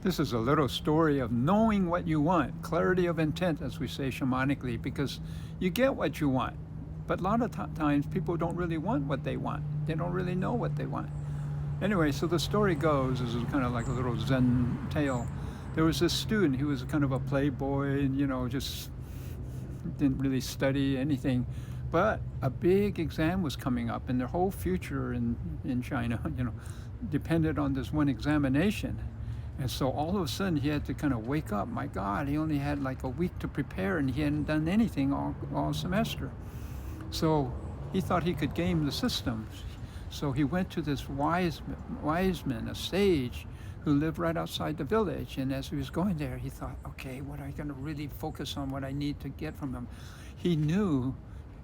This is a little story of knowing what you want, clarity of intent, as we say shamanically, because you get what you want. But a lot of times people don't really want what they want. They don't really know what they want. Anyway, so the story goes, this is kind of like a little Zen tale. There was this student, he was kind of a playboy, and just didn't really study anything. But a big exam was coming up, and their whole future in China, depended on this one examination. And so all of a sudden he had to kind of wake up. My God, he only had like a week to prepare, and he hadn't done anything all semester. So he thought he could game the system. So he went to this wise man, a sage, who lived right outside the village. And as he was going there, he thought, okay, what am I going to really focus on, what I need to get from him? He knew,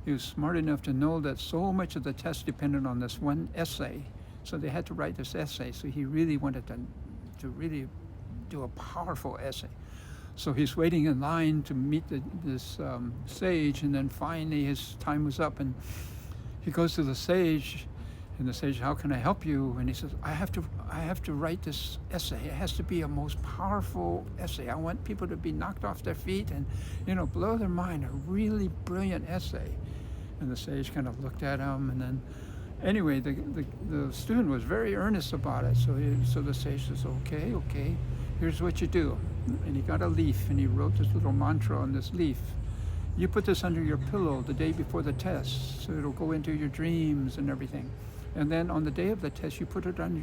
he was smart enough to know that so much of the test depended on this one essay. So they had to write this essay. So he really wanted to really do a powerful essay. So he's waiting in line to meet this sage, and then finally his time was up, and he goes to the sage, and the sage, how can I help you? And he says, I have to write this essay. It has to be a most powerful essay. I want people to be knocked off their feet and, blow their mind, a really brilliant essay. And the sage kind of looked at him, and then anyway, the student was very earnest about it. So the sage says, okay, here's what you do. And he got a leaf, and he wrote this little mantra on this leaf. You put this under your pillow the day before the test, so it'll go into your dreams and everything. And then on the day of the test, you put it under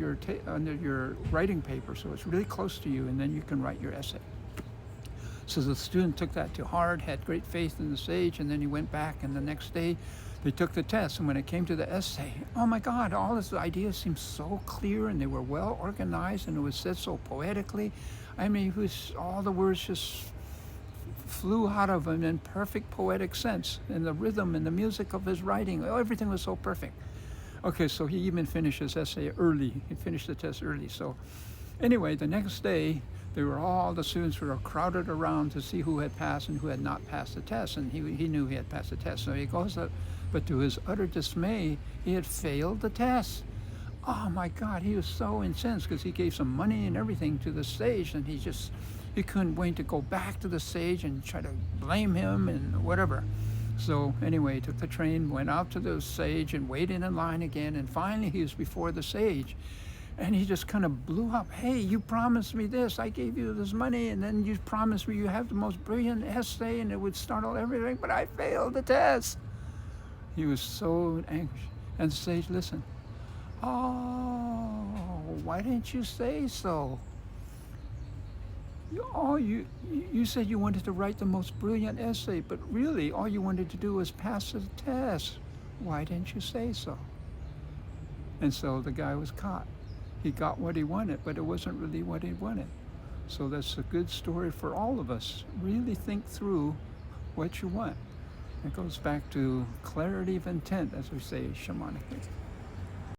your writing paper, so it's really close to you, and then you can write your essay. So the student took that to heart, had great faith in the sage, and then he went back, and the next day they took the test. And when it came to the essay, oh my God, all his ideas seemed so clear, and they were well organized, and it was said so poetically. I mean, all the words just flew out of him in perfect poetic sense, and the rhythm and the music of his writing, everything was so perfect. Okay, so he even finished his essay early. He finished the test early. So anyway, the next day, all the students were crowded around to see who had passed and who had not passed the test, and he knew he had passed the test. So he goes up, but to his utter dismay, he had failed the test. Oh my God, he was so incensed because he gave some money and everything to the sage, and he couldn't wait to go back to the sage and try to blame him and whatever. So anyway, he took the train, went out to the sage and waited in line again, and finally he was before the sage. And he just kind of blew up. Hey, you promised me this. I gave you this money, and then you promised me you have the most brilliant essay, and it would startle everything, but I failed the test. He was so angry. And the sage listened. Oh, why didn't you say so? You said you wanted to write the most brilliant essay, but really all you wanted to do was pass the test. Why didn't you say so? And so the guy was caught. He got what he wanted, but it wasn't really what he wanted. So that's a good story for all of us. Really think through what you want. It goes back to clarity of intent, as we say shamanically.